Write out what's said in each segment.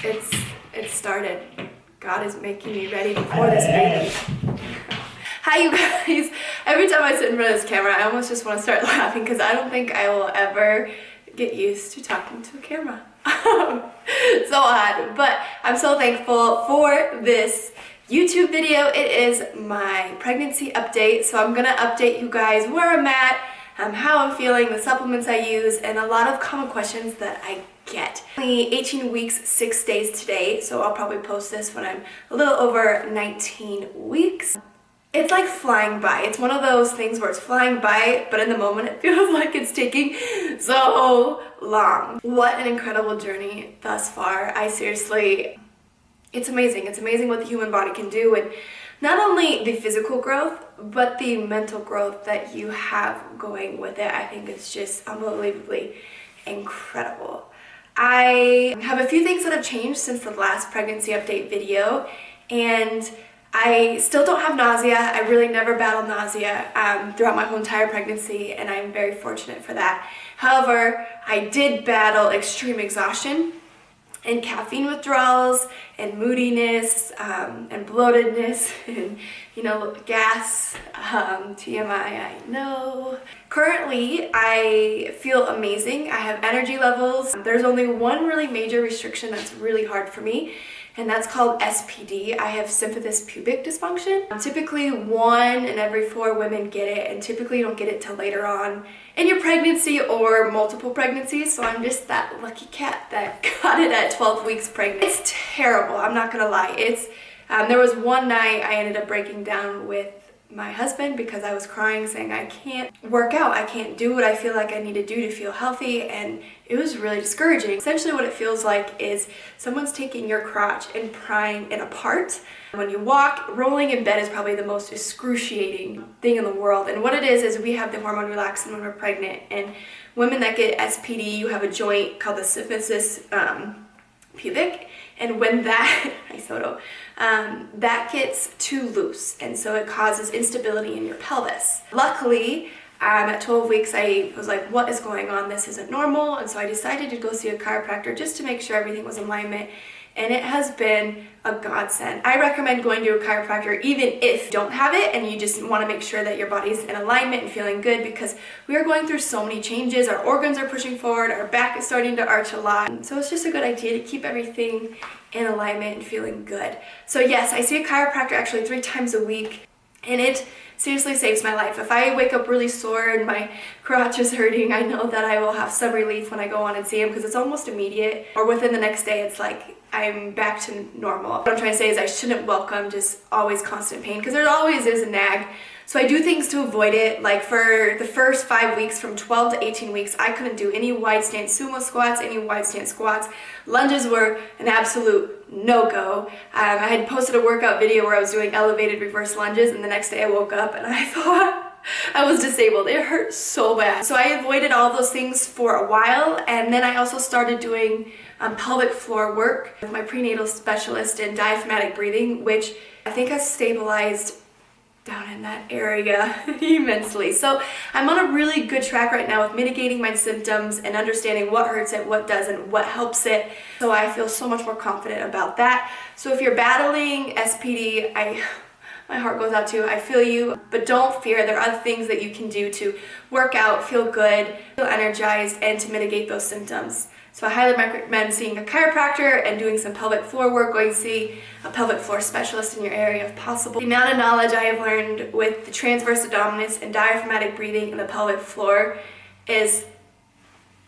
It started. God is making me ready for this baby. Hi you guys. Every time I sit in front of this camera, I almost just want to start laughing because I don't think I will ever get used to talking to a camera. So odd, but I'm so thankful for this YouTube video. It is my pregnancy update, so I'm gonna update you guys where I'm at, how I'm feeling, the supplements I use, and a lot of common questions that I get. Only 18 weeks, 6 days today, so I'll probably post this when I'm a little over 19 weeks. It's like flying by. It's one of those things where it's flying by, but in the moment it feels like it's taking so long. What an incredible journey thus far. It's amazing. It's amazing what the human body can do, and not only the physical growth, but the mental growth that you have going with it. I think it's just unbelievably incredible. I have a few things that have changed since the last pregnancy update video, and I still don't have nausea. I really never battled nausea throughout my whole entire pregnancy, and I'm very fortunate for that. However, I did battle extreme exhaustion and caffeine withdrawals and moodiness and bloatedness and, you know, gas, TMI, I know. Currently, I feel amazing. I have energy levels. There's only one really major restriction that's really hard for me, and that's called SPD. I have symphysis pubic dysfunction. Typically 1 in every 4 women get it, and typically you don't get it till later on in your pregnancy or multiple pregnancies, so I'm just that lucky cat that got it at 12 weeks pregnant. It's terrible, I'm not gonna lie. There was one night I ended up breaking down with my husband because I was crying, saying I can't work out, I can't do what I feel like I need to do to feel healthy, and it was really discouraging. Essentially what it feels like is someone's taking your crotch and prying it apart. When you walk, rolling in bed is probably the most excruciating thing in the world, and what it is we have the hormone relaxin when we're pregnant, and women that get SPD, you have a joint called the symphysis pubic, and when that that gets too loose, and so it causes instability in your pelvis. Luckily, at 12 weeks, I was like, what is going on? This isn't normal, and so I decided to go see a chiropractor just to make sure everything was in alignment, and it has been a godsend. I recommend going to a chiropractor even if you don't have it and you just want to make sure that your body's in alignment and feeling good, because we are going through so many changes. Our organs are pushing forward, our back is starting to arch a lot, so it's just a good idea to keep everything in alignment and feeling good. So yes, I see a chiropractor actually 3 times a week, and it seriously saves my life. If I wake up really sore and my crotch is hurting, I know that I will have some relief when I go on and see him, because it's almost immediate, or within the next day it's like I'm back to normal. What I'm trying to say is I shouldn't welcome just always constant pain, because there always is a nag. So I do things to avoid it. Like for the first 5 weeks, from 12 to 18 weeks, I couldn't do any wide stance sumo squats, any wide stance squats. Lunges were an absolute no-go. I had posted a workout video where I was doing elevated reverse lunges, and the next day I woke up and I thought I was disabled. It hurt so bad. So I avoided all those things for a while, and then I also started doing pelvic floor work with my prenatal specialist in diaphragmatic breathing, which I think has stabilized down in that area immensely. So I'm on a really good track right now with mitigating my symptoms and understanding what hurts it, what doesn't, what helps it. So I feel so much more confident about that. So if you're battling SPD, my heart goes out to you. I feel you, but don't fear. There are other things that you can do to work out, feel good, feel energized, and to mitigate those symptoms. So I highly recommend seeing a chiropractor and doing some pelvic floor work, going to see a pelvic floor specialist in your area if possible. The amount of knowledge I have learned with the transverse abdominis and diaphragmatic breathing in the pelvic floor is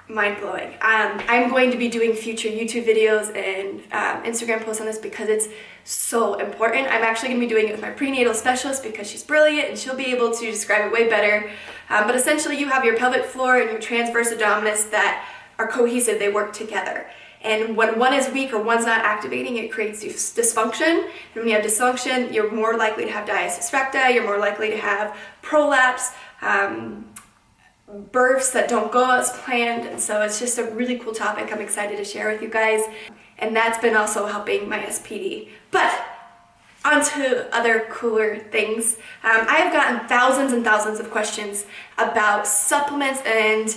mind-blowing. I'm going to be doing future YouTube videos and Instagram posts on this because it's so important. I'm actually going to be doing it with my prenatal specialist because she's brilliant and she'll be able to describe it way better. But essentially you have your pelvic floor and your transverse abdominis that are cohesive, they work together. And when one is weak or one's not activating, it creates dysfunction. And when you have dysfunction, you're more likely to have diastasis recti, you're more likely to have prolapse, births that don't go as planned. And so it's just a really cool topic I'm excited to share with you guys. And that's been also helping my SPD. But on to other cooler things. I have gotten thousands and thousands of questions about supplements and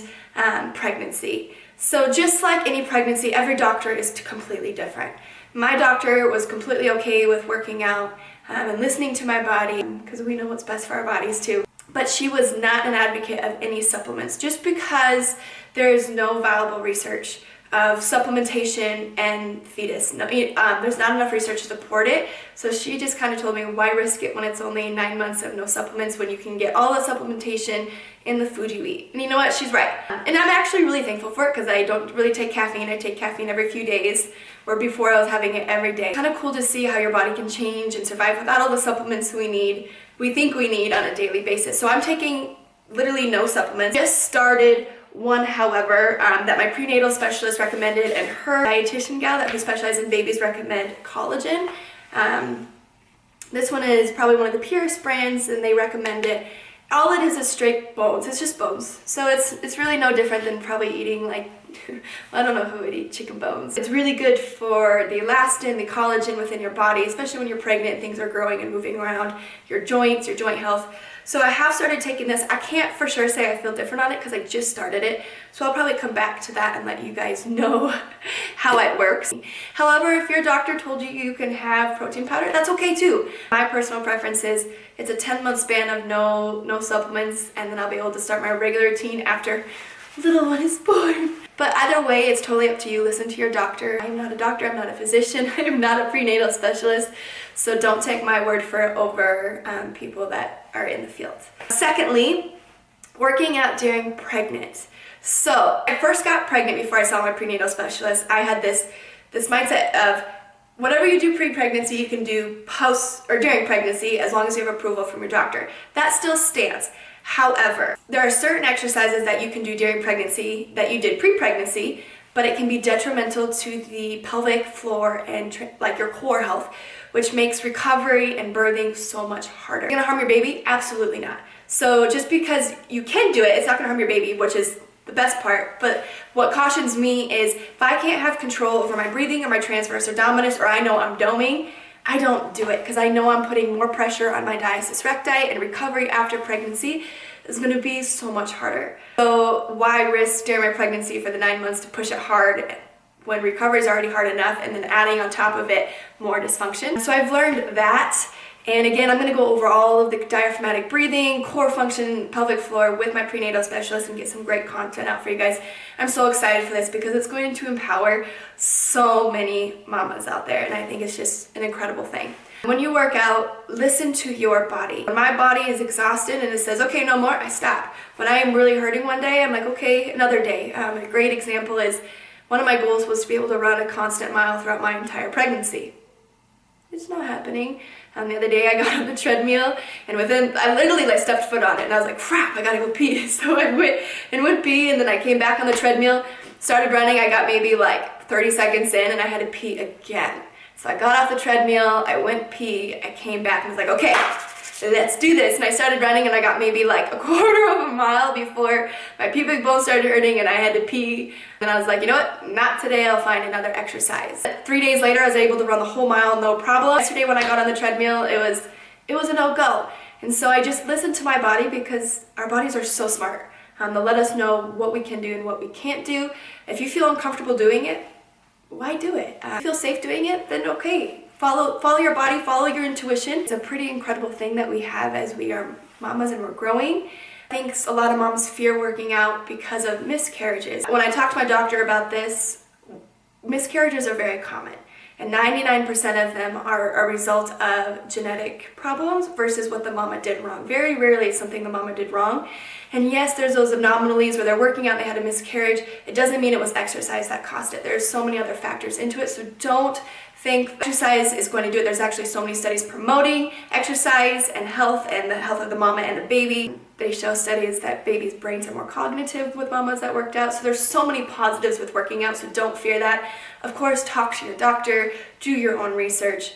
pregnancy. So just like any pregnancy, every doctor is completely different. My doctor was completely okay with working out and listening to my body, because we know what's best for our bodies too. But she was not an advocate of any supplements, just because there is no viable research of supplementation and fetus. No, there's not enough research to support it. So she just kind of told me, why risk it when it's only 9 months of no supplements, when you can get all the supplementation in the food you eat. And you know what? She's right. And I'm actually really thankful for it, because I don't really take caffeine. I take caffeine every few days, where before I was having it every day. Kind of cool to see how your body can change and survive without all the supplements we think we need on a daily basis. So I'm taking literally no supplements. Just started one, however, that my prenatal specialist recommended, and her dietitian gal who specializes in babies recommend collagen. This one is probably one of the purest brands, and they recommend it. All it is straight bones. It's just bones. So it's really no different than probably eating, like, I don't know who would eat chicken bones. It's really good for the elastin, the collagen within your body, especially when you're pregnant, things are growing and moving around your joints, your joint health. So I have started taking this. I can't for sure say I feel different on it, because I just started it. So I'll probably come back to that and let you guys know how it works. However, if your doctor told you you can have protein powder, that's okay too. My personal preference is it's a 10-month span of no supplements, and then I'll be able to start my regular routine after little one is born. But either way, it's totally up to you. Listen to your doctor. I'm not a doctor, I'm not a physician, I'm not a prenatal specialist, so don't take my word for it over people that are in the field. Secondly, working out during pregnant. So I first got pregnant before I saw my prenatal specialist. I had this mindset of whatever you do pre-pregnancy, you can do post or during pregnancy, as long as you have approval from your doctor. That still stands. However, there are certain exercises that you can do during pregnancy that you did pre-pregnancy, but it can be detrimental to the pelvic floor and like your core health, which makes recovery and birthing so much harder. Gonna harm your baby? Absolutely not. So just because you can do it, it's not gonna harm your baby, which is the best part. But what cautions me is if I can't have control over my breathing or my transverse abdominis, or I know I'm doming, I don't do it, because I know I'm putting more pressure on my diastasis recti, and recovery after pregnancy is going to be so much harder. So why risk during my pregnancy for the 9 months to push it hard when recovery is already hard enough, and then adding on top of it more dysfunction? So I've learned that. And again, I'm going to go over all of the diaphragmatic breathing, core function, pelvic floor with my prenatal specialist, and get some great content out for you guys. I'm so excited for this, because it's going to empower so many mamas out there, and I think it's just an incredible thing. When you work out, listen to your body. When my body is exhausted and it says, okay, no more, I stop. When I am really hurting one day, I'm like, okay, another day. A great example is one of my goals was to be able to run a constant mile throughout my entire pregnancy. It's not happening. The other day I got on the treadmill, and I literally stepped foot on it, and I was like, crap, I gotta go pee. So I went pee, and then I came back on the treadmill, started running. I got maybe like 30 seconds in, and I had to pee again. So I got off the treadmill, I went pee, I came back, and was like, okay, let's do this. And I started running, and I got maybe like a quarter of a mile before my pubic bone started hurting, and I had to pee. And I was like, you know what, not today, I'll find another exercise. 3 days later, I was able to run the whole mile, no problem. Yesterday when I got on the treadmill, it was a no-go. And so I just listened to my body, because our bodies are so smart. They'll let us know what we can do and what we can't do. If you feel uncomfortable doing it, why do it? If you feel safe doing it, then okay. Follow your body, follow your intuition. It's a pretty incredible thing that we have as we are mamas and we're growing. I think a lot of moms fear working out because of miscarriages. When I talked to my doctor about this, miscarriages are very common. And 99% of them are a result of genetic problems versus what the mama did wrong. Very rarely is something the mama did wrong. And yes, there's those anomalies where they're working out and they had a miscarriage. It doesn't mean it was exercise that caused it. There's so many other factors into it, so don't think exercise is going to do it. There's actually so many studies promoting exercise and the health of the mama and the baby. They show studies that babies' brains are more cognitive with mamas that worked out. So there's so many positives with working out, so don't fear that. Of course, talk to your doctor, do your own research,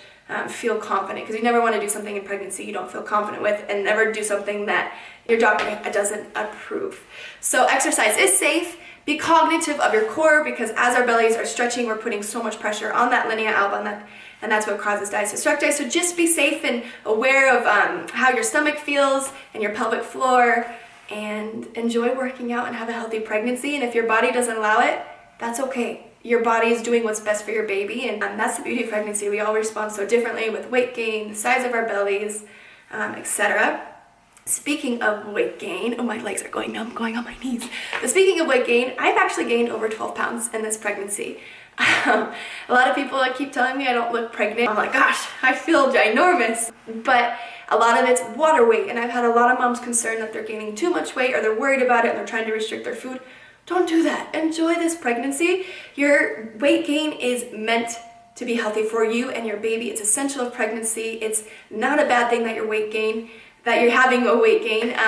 feel confident, because you never want to do something in pregnancy you don't feel confident with, and never do something that your doctor doesn't approve. So exercise is safe. Be cognitive of your core, because as our bellies are stretching, we're putting so much pressure on that linea alba, and that's what causes diastasis recti. So just be safe and aware of how your stomach feels and your pelvic floor. and enjoy working out and have a healthy pregnancy. And if your body doesn't allow it, that's okay. Your body is doing what's best for your baby, and that's the beauty of pregnancy. We all respond so differently with weight gain, the size of our bellies, etc. Speaking of weight gain, oh, my legs are going numb, going on my knees. But speaking of weight gain, I've actually gained over 12 pounds in this pregnancy. A lot of people keep telling me I don't look pregnant. I'm like, gosh, I feel ginormous. But a lot of it's water weight, and I've had a lot of moms concerned that they're gaining too much weight or they're worried about it and they're trying to restrict their food. Don't do that. Enjoy this pregnancy. Your weight gain is meant to be healthy for you and your baby. It's essential of pregnancy. It's not a bad thing that you're having a weight gain.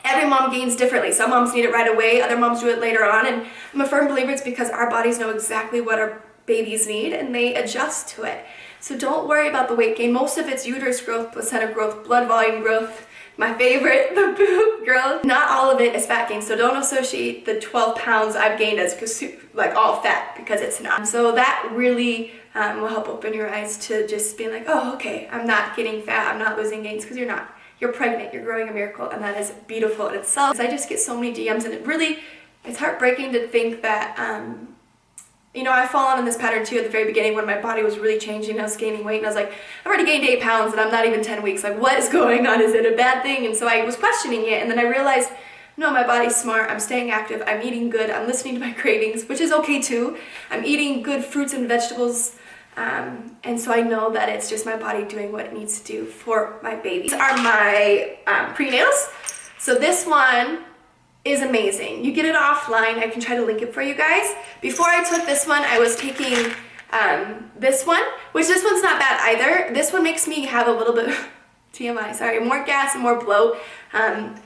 Every mom gains differently. Some moms need it right away, other moms do it later on, and I'm a firm believer it's because our bodies know exactly what our babies need and they adjust to it. So don't worry about the weight gain. Most of it's uterus growth, placenta growth, blood volume growth, my favorite, the boob growth. Not all of it is fat gain, so don't associate the 12 pounds I've gained as like all fat, because it's not. So that really will help open your eyes to just being like, oh, okay, I'm not getting fat, I'm not losing gains, because you're not. You're pregnant, you're growing a miracle, and that is beautiful in itself. I just get so many DMs, and it's heartbreaking to think that, I fall in this pattern too at the very beginning when my body was really changing. I was gaining weight, and I was like, I've already gained 8 pounds, and I'm not even 10 weeks. Like, what is going on? Is it a bad thing? And so I was questioning it, and then I realized, no, my body's smart. I'm staying active. I'm eating good. I'm listening to my cravings, which is okay too. I'm eating good fruits and vegetables. And so I know that it's just my body doing what it needs to do for my baby. These are my prenatals. So this one is amazing. You get it offline. I can try to link it for you guys. Before I took this one, I was taking this one, which this one's not bad either. This one makes me have a little bit TMI, sorry, more gas and more bloat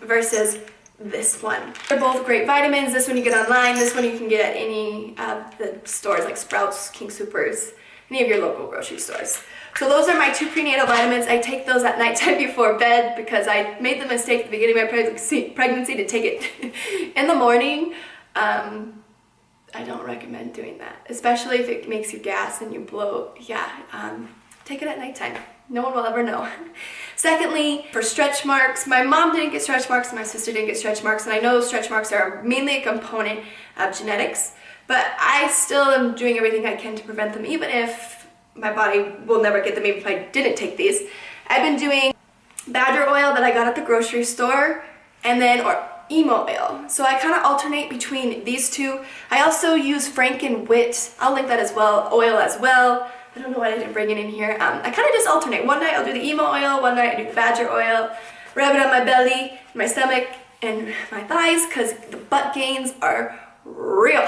versus this one. They're both great vitamins. This one you get online. This one you can get at any of the stores like Sprouts, King Soopers, any of your local grocery stores. So those are my 2 prenatal vitamins. I take those at nighttime before bed because I made the mistake at the beginning of my pregnancy to take it in the morning. I don't recommend doing that, especially if it makes you gas and you bloat. Yeah, take it at nighttime. No one will ever know. Secondly, for stretch marks, my mom didn't get stretch marks and my sister didn't get stretch marks, and I know stretch marks are mainly a component of genetics, but I still am doing everything I can to prevent them, even if my body will never get them, even if I didn't take these. I've been doing badger oil that I got at the grocery store, and then emo oil. So I kind of alternate between these two. I also use Franken-Wit, I'll link that as well, oil as well. I don't know why I didn't bring it in here. I kind of just alternate. One night I'll do the emo oil, one night I do the badger oil, rub it on my belly, my stomach, and my thighs, because the butt gains are real.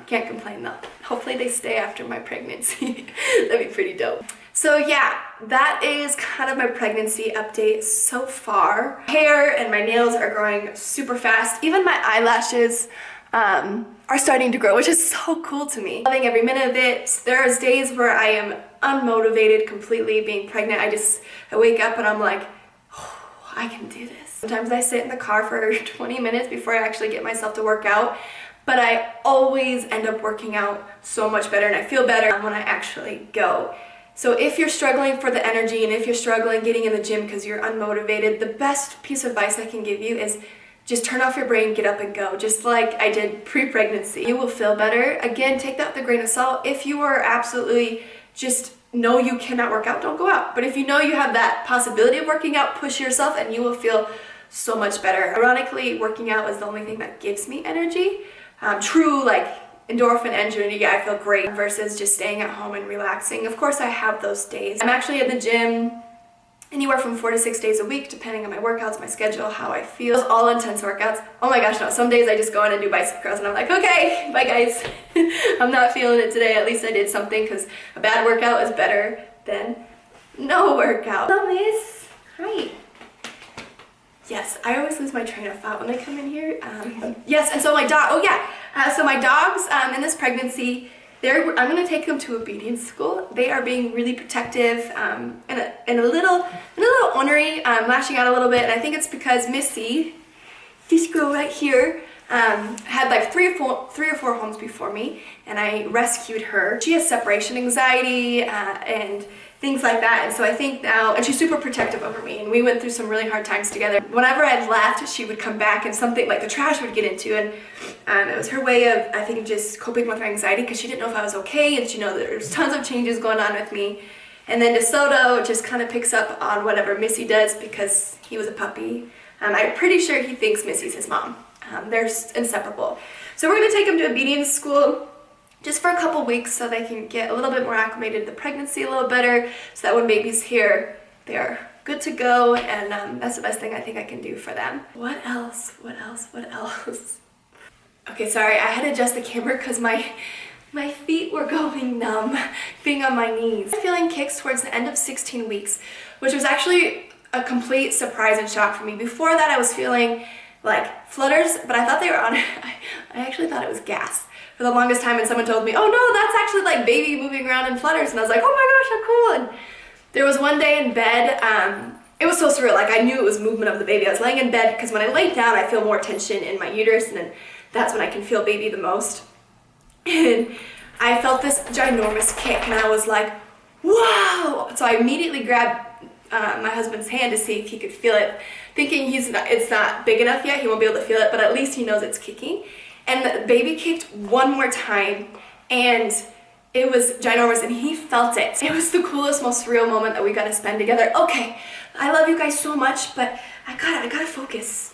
Can't complain though. Hopefully they stay after my pregnancy. That'd be pretty dope. So yeah, that is kind of my pregnancy update so far. My hair and my nails are growing super fast. Even my eyelashes are starting to grow, which is so cool to me. Loving every minute of it. There's days where I am unmotivated completely being pregnant. I wake up and I'm like, oh, I can do this. Sometimes I sit in the car for 20 minutes before I actually get myself to work out. But I always end up working out so much better, and I feel better when I actually go. So if you're struggling for the energy, and if you're struggling getting in the gym because you're unmotivated, the best piece of advice I can give you is just turn off your brain, get up and go, just like I did pre-pregnancy. You will feel better. Again, take that with a grain of salt. If you are absolutely just know you cannot work out, don't go out. But if you know you have that possibility of working out, push yourself and you will feel so much better. Ironically, working out is the only thing that gives me energy. True, like endorphin energy, I feel great, versus just staying at home and relaxing. Of course, I have those days. I'm actually at the gym anywhere from 4 to 6 days a week, depending on my workouts, my schedule, how I feel. All intense workouts. Oh my gosh, no. Some days I just go in and do bicep curls and I'm like, okay, bye guys. I'm not feeling it today. At least I did something, because a bad workout is better than no workout. Hello, miss. Hi. Yes, I always lose my train of thought when I come in here. Yes, and so my dog, so my dogs in this pregnancy, I'm going to take them to obedience school. They are being really protective and a little ornery, lashing out a little bit, and I think it's because Missy, this girl right here, had like three or four homes before me, and I rescued her. She has separation anxiety and things like that. And so I think now, and she's super protective over me, and we went through some really hard times together. Whenever I'd left, she would come back and something like the trash would get into, and it was her way of, I think, just coping with her anxiety, because she didn't know if I was okay, and she knew there's tons of changes going on with me. And then DeSoto just kind of picks up on whatever Missy does, because he was a puppy. I'm pretty sure he thinks Missy's his mom. They're inseparable. So we're going to take him to obedience school just for a couple weeks so they can get a little bit more acclimated to the pregnancy a little better, so that when baby's here, they're good to go, and that's the best thing I think I can do for them. What else? What else? What else? Okay, sorry, I had to adjust the camera because my feet were going numb being on my knees. I'm feeling kicks towards the end of 16 weeks, which was actually a complete surprise and shock for me. Before that, I was feeling like flutters, but I thought they were on, I actually thought it was gas for the longest time, and someone told me, oh no, that's actually like baby moving around in flutters, and I was like, oh my gosh, how cool. And there was one day in bed, it was so surreal, like I knew it was movement of the baby. I was laying in bed, because when I lay down, I feel more tension in my uterus, and then that's when I can feel baby the most. And I felt this ginormous kick, and I was like, wow! So I immediately grabbed my husband's hand to see if he could feel it, thinking it's not big enough yet, he won't be able to feel it, but at least he knows it's kicking. And the baby kicked one more time, and it was ginormous, and he felt it. It was the coolest, most surreal moment that we got to spend together. Okay, I love you guys so much, but I gotta focus.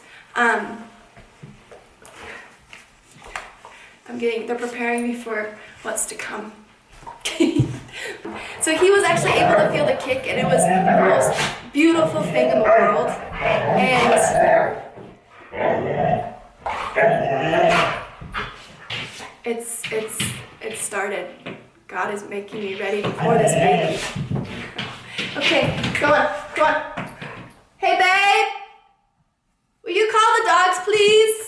They're preparing me for what's to come. So he was actually able to feel the kick, and it was the most beautiful thing in the world. And it started. God is making me ready for this baby. Okay, go on. Hey babe, will you call the dogs, please?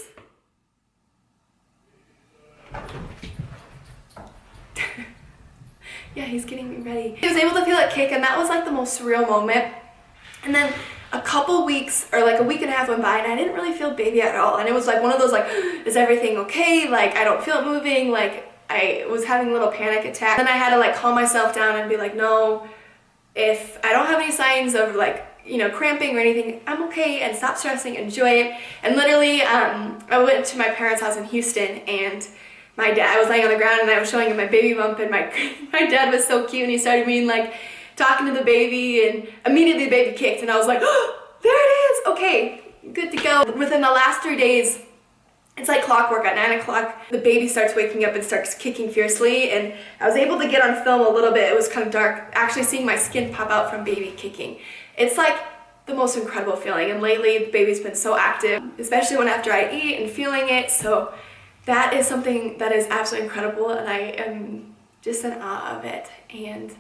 Yeah, he's getting me ready. He was able to feel that kick, and that was like the most surreal moment. And then a couple weeks, or like a week and a half went by, and I didn't really feel baby at all. And it was like one of those like, is everything okay? Like, I don't feel it moving. Like, I was having a little panic attack. Then I had to like calm myself down and be like, no, if I don't have any signs of like, you know, cramping or anything, I'm okay, and stop stressing, enjoy it. And literally, I went to my parents' house in Houston, and my dad, I was laying on the ground, and I was showing him my baby bump, and my dad was so cute, and he started being like, talking to the baby, and immediately the baby kicked, and I was like, oh, there it is, okay, good to go. Within the last 3 days, it's like clockwork. At 9 o'clock, the baby starts waking up and starts kicking fiercely, and I was able to get on film a little bit. It was kind of dark, actually seeing my skin pop out from baby kicking. It's like the most incredible feeling, and lately the baby's been so active, especially when after I eat and feeling it, so that is something that is absolutely incredible, and I am just in awe of it, and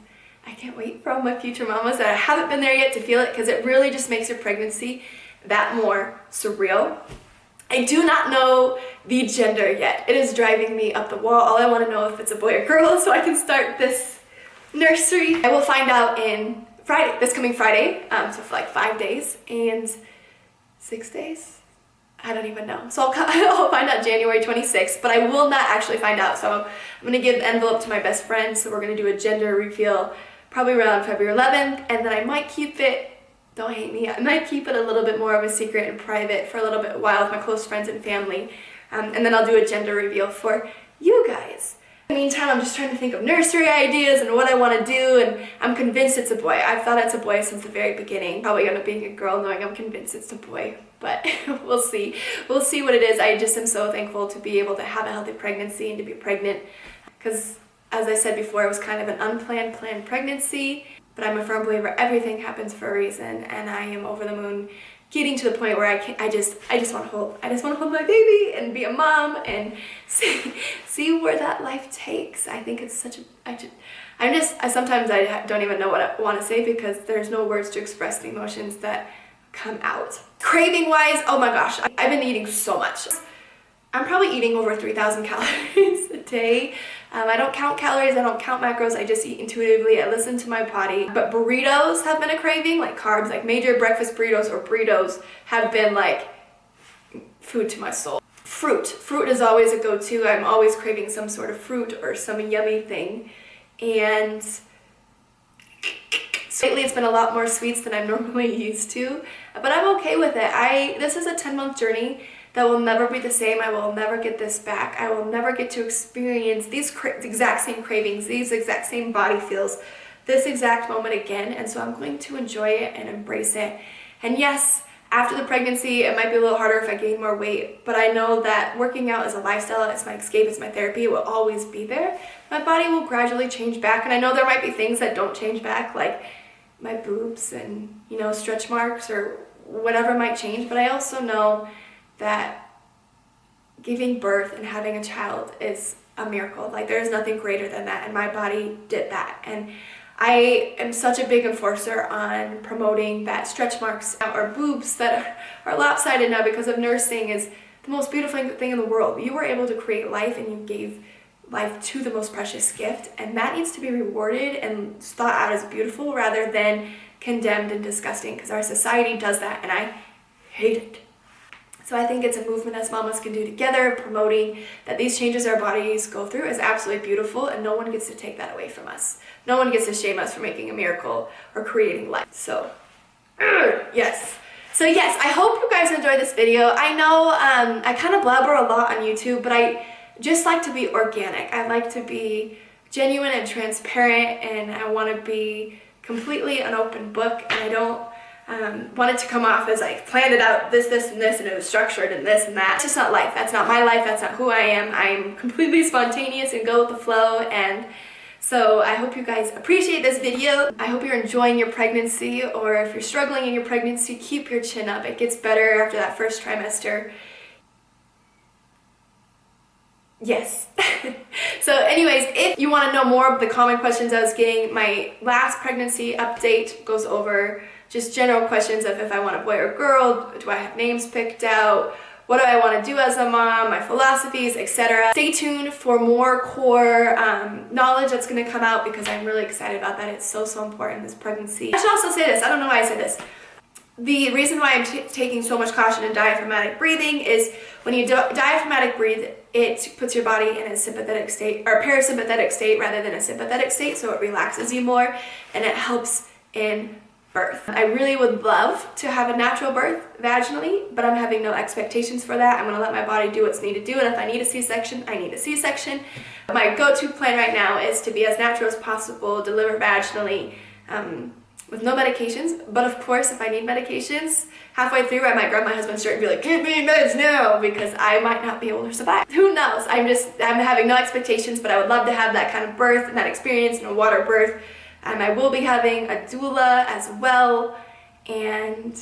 I can't wait for all my future mamas that haven't been there yet to feel it, because it really just makes your pregnancy that more surreal. I do not know the gender yet. It is driving me up the wall. All I want to know if it's a boy or girl, so I can start this nursery. I will find out in Friday, this coming Friday, so for like 5 days and 6 days. I don't even know. So I'll find out January 26th, but I will not actually find out. So I'm going to give the envelope to my best friend, so we're going to do a gender reveal probably around February 11th, and then I might keep it, don't hate me, I might keep it a little bit more of a secret and private for a little bit while with my close friends and family, and then I'll do a gender reveal for you guys. In the meantime, I'm just trying to think of nursery ideas and what I want to do, and I'm convinced it's a boy. I've thought it's a boy since the very beginning. Probably end up being a girl, knowing I'm convinced it's a boy, but we'll see. We'll see what it is. I just am so thankful to be able to have a healthy pregnancy and to be pregnant, because as I said before, it was kind of an unplanned, planned pregnancy, but I'm a firm believer everything happens for a reason, and I am over the moon getting to the point where I just want to hold my baby and be a mom and see where that life takes. I think it's such a, sometimes I don't even know what I want to say, because there's no words to express the emotions that come out. Craving wise, oh my gosh, I've been eating so much. I'm probably eating over 3,000 calories a day. I don't count calories, I don't count macros, I just eat intuitively, I listen to my body. But burritos have been a craving, like carbs, like major breakfast burritos or burritos have been like food to my soul. Fruit is always a go-to. I'm always craving some sort of fruit or some yummy thing. And Lately it's been a lot more sweets than I'm normally used to, but I'm okay with it. This is a 10-month journey that will never be the same. I will never get this back. I will never get to experience these exact same cravings, these exact same body feels, this exact moment again. And so I'm going to enjoy it and embrace it. And yes, after the pregnancy, it might be a little harder if I gain more weight, but I know that working out is a lifestyle, it's my escape, it's my therapy, it will always be there. My body will gradually change back, and I know there might be things that don't change back, like my boobs and, you know, stretch marks or whatever might change, but I also know that giving birth and having a child is a miracle. Like, there's nothing greater than that, and my body did that. And I am such a big enforcer on promoting that stretch marks or boobs that are lopsided now because of nursing is the most beautiful thing in the world. You were able to create life, and you gave life to the most precious gift, and that needs to be rewarded and thought out as beautiful rather than condemned and disgusting, because our society does that, and I hate it. So I think it's a movement us mamas can do together, promoting that these changes our bodies go through is absolutely beautiful, and no one gets to take that away from us. No one gets to shame us for making a miracle or creating life. So, yes. So yes, I hope you guys enjoyed this video. I know I kind of blabber a lot on YouTube, but I just like to be organic. I like to be genuine and transparent, and I want to be completely an open book, and I don't want it to come off as I planned it out this, and this, and it was structured and this and that. It's just not life. That's not my life. That's not who I am. I'm completely spontaneous and go with the flow, and so I hope you guys appreciate this video. I hope you're enjoying your pregnancy, or if you're struggling in your pregnancy, keep your chin up. It gets better after that first trimester. Yes. So anyways, if you want to know more of the common questions I was getting, my last pregnancy update goes over just general questions of if I want a boy or girl, do I have names picked out, what do I want to do as a mom, my philosophies, etc. Stay tuned for more core knowledge that's going to come out, because I'm really excited about that. It's so important in this pregnancy. I should also say this, I don't know why I said this. The reason why I'm taking so much caution in diaphragmatic breathing is when you diaphragmatic breathe, it puts your body in a sympathetic state, or parasympathetic state rather than a sympathetic state, so it relaxes you more and it helps in birth. I really would love to have a natural birth vaginally, but I'm having no expectations for that. I'm going to let my body do what's needed to do, and if I need a C-section, I need a C-section. My go-to plan right now is to be as natural as possible, deliver vaginally, with no medications. But of course, if I need medications, halfway through I might grab my husband's shirt and be like, give me meds now, because I might not be able to survive. Who knows? I'm having no expectations, but I would love to have that kind of birth and that experience in a water birth. I will be having a doula as well, and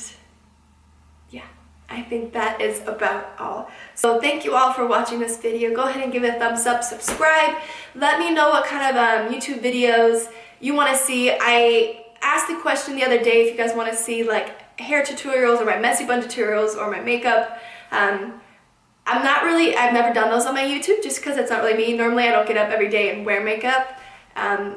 yeah, I think that is about all. So thank you all for watching this video. Go ahead and give it a thumbs up, subscribe. Let me know what kind of YouTube videos you want to see. I asked the question the other day if you guys want to see like hair tutorials or my messy bun tutorials or my makeup. I've never done those on my YouTube just because it's not really me. Normally I don't get up every day and wear makeup.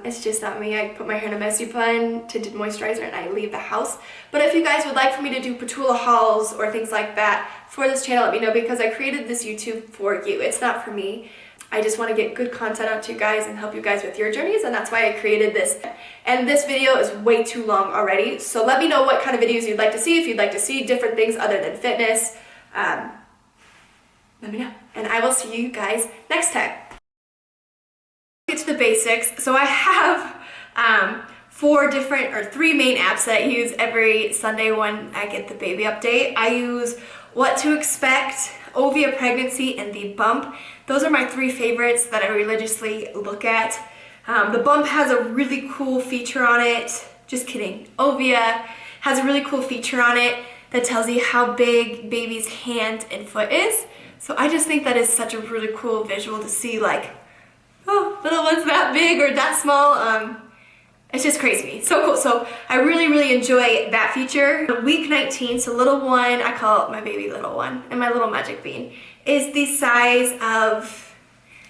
It's just not me. I put my hair in a messy bun, tinted moisturizer, and I leave the house. But if you guys would like for me to do patchouli hauls or things like that for this channel, let me know, because I created this YouTube for you. It's not for me. I just want to get good content out to you guys and help you guys with your journeys, and that's why I created this. And this video is way too long already, so let me know what kind of videos you'd like to see. If you'd like to see different things other than fitness, let me know. And I will see you guys next time. Get to the basics. So I have 3 main apps that I use every Sunday when I get the baby update. I use What to Expect, Ovia Pregnancy, and The Bump. Those are my 3 favorites that I religiously look at. The Bump has a really cool feature on it. Just kidding. Ovia has a really cool feature on it that tells you how big baby's hand and foot is. So I just think that is such a really cool visual to see, like, oh, little one's that big or that small. It's just crazy to me. So cool. So I really enjoy that feature. Week 19, so little one, I call it my baby little one, and my little magic bean, is the size of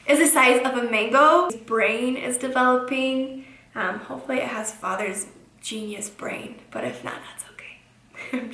a mango. His brain is developing. Hopefully it has father's genius brain, but if not, that's okay.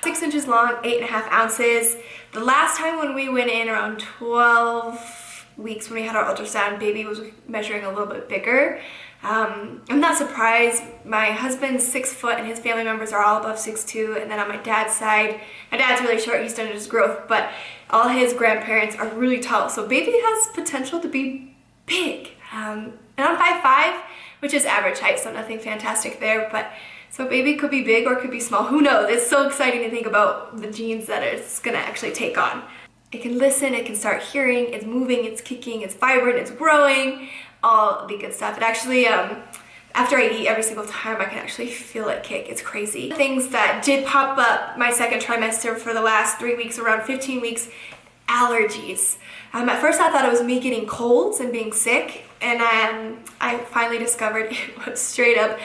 6 inches long, 8.5 ounces. The last time when we went in around 12 weeks when we had our ultrasound, baby was measuring a little bit bigger. I'm not surprised. My husband's 6 foot and his family members are all above 6'2", and then on my dad's side, my dad's really short, he's done his growth, but all his grandparents are really tall, so baby has potential to be big. And I'm 5'5", which is average height, so nothing fantastic there, but so baby could be big or could be small, who knows? It's so exciting to think about the genes that it's gonna actually take on. It can listen, it can start hearing, it's moving, it's kicking, it's vibrant, it's growing, all the good stuff. It actually, after I eat every single time, I can actually feel it kick. It's crazy. Things that did pop up my second trimester for the last 3 weeks, around 15 weeks, allergies. At first I thought it was me getting colds and being sick, and I finally discovered it was straight up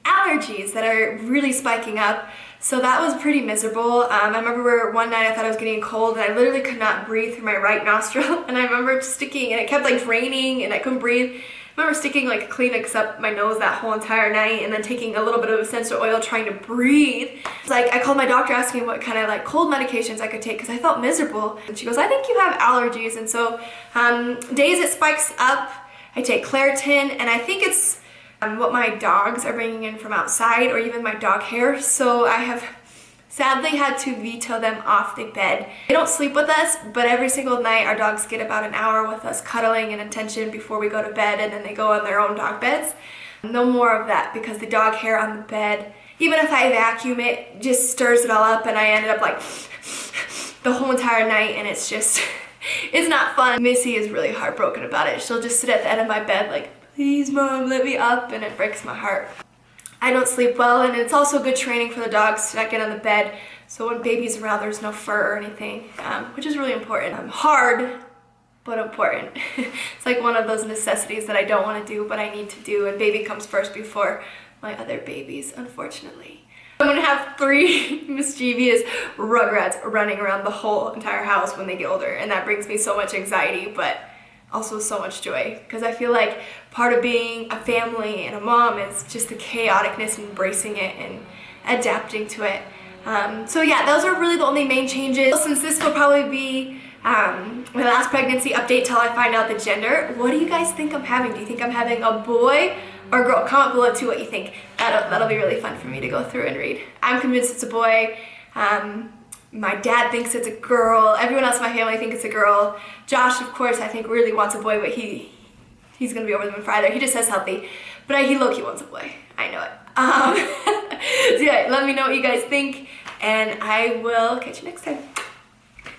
allergies that are really spiking up. So that was pretty miserable. I remember one night I thought I was getting a cold and I literally could not breathe through my right nostril, and I remember sticking, and it kept like draining and I couldn't breathe. I remember sticking like Kleenex up my nose that whole entire night and then taking a little bit of essential oil trying to breathe. It's like I called my doctor asking what kind of like cold medications I could take because I felt miserable. And she goes, I think you have allergies. And so days it spikes up, I take Claritin, and I think it's what my dogs are bringing in from outside or even my dog hair. So I have sadly had to veto them off the bed. They don't sleep with us, but every single night our dogs get about an hour with us cuddling and attention before we go to bed, and then they go on their own dog beds. No more of that, because the dog hair on the bed, even if I vacuum it, just stirs it all up, and I ended up like the whole entire night, and it's just, it's not fun. Missy is really heartbroken about it. She'll just sit at the end of my bed like, please mom, let me up, and it breaks my heart. I don't sleep well, and it's also good training for the dogs to not get on the bed, so when baby's around there's no fur or anything, which is really important. Hard, but important. It's like one of those necessities that I don't want to do, but I need to do, and baby comes first before my other babies, unfortunately. I'm gonna have 3 mischievous rugrats running around the whole entire house when they get older, and that brings me so much anxiety, but also so much joy, because I feel like part of being a family and a mom is just the chaoticness and embracing it and adapting to it. So yeah, those are really the only main changes. Since this will probably be my last pregnancy update till I find out the gender, what do you guys think I'm having? Do you think I'm having a boy or a girl? Comment below too what you think. That'll be really fun for me to go through and read. I'm convinced it's a boy. My dad thinks it's a girl. Everyone else in my family thinks it's a girl. Josh, of course, I think really wants a boy, but he's gonna be over the moon for either. He just says healthy, but he low-key wants a boy. I know it. So yeah, let me know what you guys think, and I will catch you next time.